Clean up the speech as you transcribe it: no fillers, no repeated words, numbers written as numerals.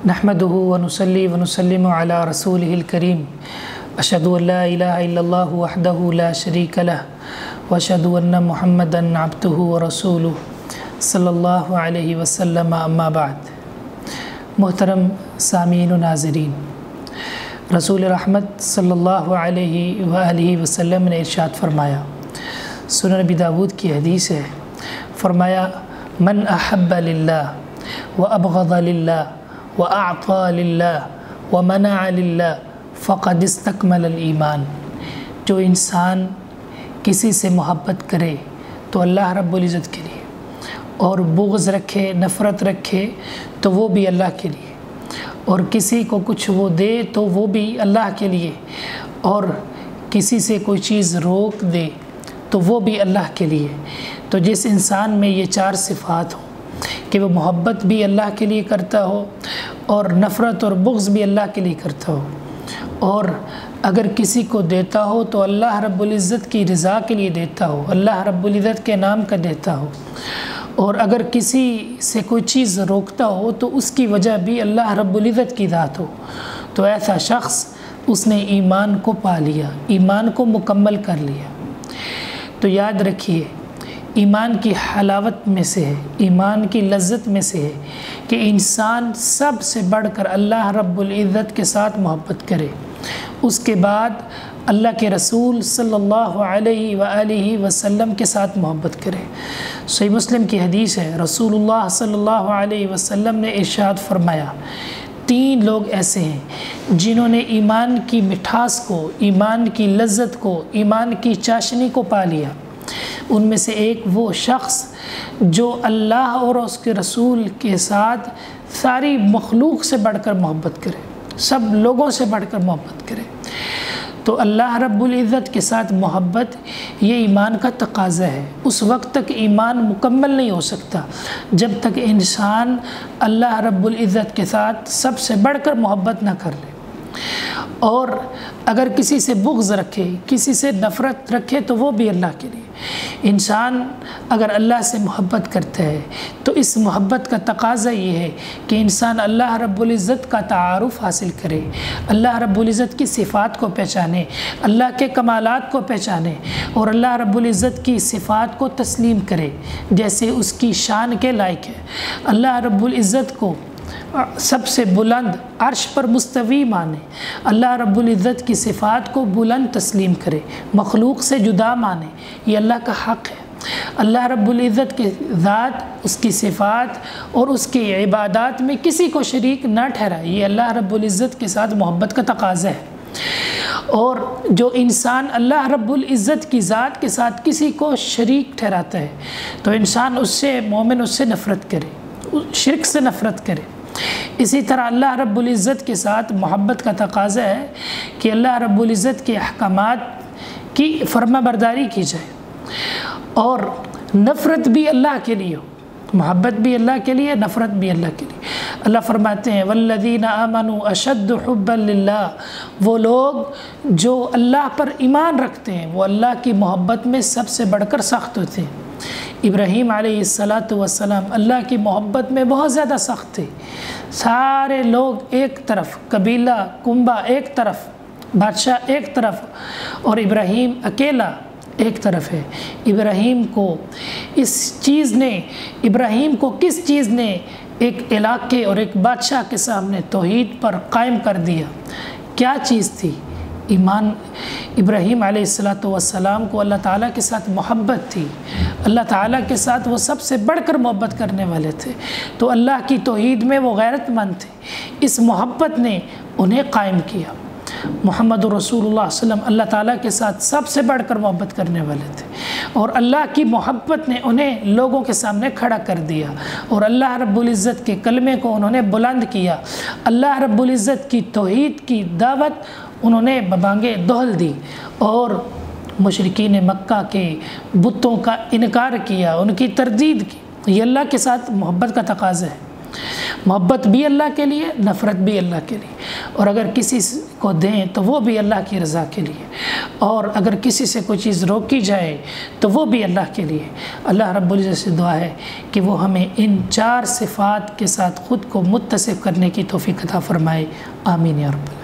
نحمده ونصلي ونسلم على رسوله الكريم أشهد أن لا إله إلا الله وحده لا شريك له وأشهد أن محمدا عبده ورسوله صلی اللہ علیہ وسلم اما بعد۔ محترم سامعین و ناظرین، رسول رحمت صلی اللہ علیہ وآلہ وسلم نے ارشاد فرمایا، سنن ابی داود کی حدیث ہے، فرمایا من احب للہ وابغض للہ واعطى للہ ومنع للہ فقد استکمل الایمان۔ جو انسان کسی سے محبت کرے تو اللہ رب العزت کے لیے، اور بغض رکھے، نفرت رکھے تو وہ بھی اللہ کے لیے، اور کسی کو کچھ وہ دے تو وہ بھی اللہ کے لیے، اور کسی سے کوئی چیز روک دے تو وہ بھی اللہ کے لیے۔ تو جس انسان میں یہ چار صفات ہوں کہ وہ محبت بھی اللہ کے لیے کرتا ہو، اور نفرت اور بغض بھی اللہ کے لیے کرتا ہو، اور اگر کسی کو دیتا ہو تو اللہ رب العزت کی رضا کے لیے دیتا ہو، اللہ رب العزت کے نام کا دیتا ہو، اور اگر کسی سے کوئی چیز روکتا ہو تو اس کی وجہ بھی اللہ رب العزت کی ذات ہو، تو ایسا شخص اس نے ایمان کو پا لیا، ایمان کو مکمل کر لیا۔ تو یاد رکھیے، ایمان کی حلاوت میں سے ہے، ایمان کی لذت میں سے ہے کہ انسان سب سے بڑھ کر اللہ رب العزت کے ساتھ محبت کرے، اس کے بعد اللہ کے رسول صلی اللہ علیہ وآلہ وسلم کے ساتھ محبت کرے۔ صحیح مسلم کی حدیث ہے، رسول اللہ صلی اللہ علیہ وسلم نے ارشاد فرمایا، تین لوگ ایسے ہیں جنہوں نے ایمان کی مٹھاس کو، ایمان کی لذت کو، ایمان کی چاشنی کو پا لیا۔ ان میں سے ایک وہ شخص جو اللہ اور اس کے رسول کے ساتھ ساری مخلوق سے بڑھ کر محبت کرے، سب لوگوں سے بڑھ کر محبت کرے۔ تو اللہ رب العزت کے ساتھ محبت یہ ایمان کا تقاضا ہے۔ اس وقت تک ایمان مکمل نہیں ہو سکتا جب تک انسان اللہ رب العزت کے ساتھ سب سے بڑھ کر محبت نہ کر لے، اور اگر کسی سے بغض رکھے، کسی سے نفرت رکھے تو وہ بھی اللہ کے لیے۔ انسان اگر اللہ سے محبت کرتا ہے تو اس محبت کا تقاضا یہ ہے کہ انسان اللہ رب العزت کا تعارف حاصل کرے، اللہ رب العزت کی صفات کو پہچانے، اللہ کے کمالات کو پہچانے، اور اللہ رب العزت کی صفات کو تسلیم کرے جیسے اس کی شان کے لائق ہے۔ اللہ رب العزت کو سب سے بلند عرش پر مستوی مانے، اللہ رب العزت کی صفات کو بلند تسلیم کرے، مخلوق سے جدا مانے، یہ اللہ کا حق ہے۔ اللہ رب العزت کے ذات، اس کی صفات اور اس کی عبادات میں کسی کو شریک نہ ٹھہرائے، یہ اللہ رب العزت کے ساتھ محبت کا تقاضا ہے۔ اور جو انسان اللہ رب العزت کی ذات کے ساتھ کسی کو شریک ٹھہراتا ہے تو انسان اس سے، مومن اس سے نفرت کرے، شرک سے نفرت کرے۔ اسی طرح اللہ رب العزت کے ساتھ محبت کا تقاضا ہے کہ اللہ رب العزت کے احکامات کی فرما برداری کی جائے، اور نفرت بھی اللہ کے لیے ہو، محبت بھی اللہ کے لیے، نفرت بھی اللہ کے لیے۔ اللہ فرماتے ہیں والذین آمنوا اشد حبا للہ، وہ لوگ جو اللہ پر ایمان رکھتے ہیں وہ اللہ کی محبت میں سب سے بڑھ کر سخت ہوتے ہیں۔ ابراہیم علیہ السلام اللہ کی محبت میں بہت زیادہ سخت تھے۔ سارے لوگ ایک طرف، قبیلہ کنبہ ایک طرف، بادشاہ ایک طرف، اور ابراہیم اکیلا ایک طرف ہے۔ ابراہیم کو کس چیز نے ایک علاقے اور ایک بادشاہ کے سامنے توحید پر قائم کر دیا؟ کیا چیز تھی؟ ایمان۔ ابراہیم علیہ السلام کو اللہ تعالیٰ کے ساتھ محبت تھی، اللہ تعالیٰ کے ساتھ وہ سب سے بڑھ کر محبت کرنے والے تھے، تو اللہ کی توحید میں وہ غیرت مند تھے، اس محبت نے انہیں قائم کیا۔ محمد رسول اللہ صلی اللہ علیہ وسلم اللہ تعالیٰ کے ساتھ سب سے بڑھ کر محبت کرنے والے تھے، اور اللہ کی محبت نے انہیں لوگوں کے سامنے کھڑا کر دیا، اور اللہ رب العزت کے کلمے کو انہوں نے بلند کیا، اللہ رب العزت کی توحید کی دعوت انہوں نے ببانگے دہل دی، اور مشرکین مکہ کے بتوں کا انکار کیا، ان کی تردید کی۔ یہ اللہ کے ساتھ محبت کا تقاضا ہے۔ محبت بھی اللہ کے لیے، نفرت بھی اللہ کے لیے، اور اگر کسی کو دیں تو وہ بھی اللہ کی رضا کے لیے، اور اگر کسی سے کوئی چیز روکی جائے تو وہ بھی اللہ کے لیے۔ اللہ رب العزت سے دعا ہے کہ وہ ہمیں ان 4 صفات کے ساتھ خود کو متصف کرنے کی توفیق عطا فرمائے، آمین یا رب۔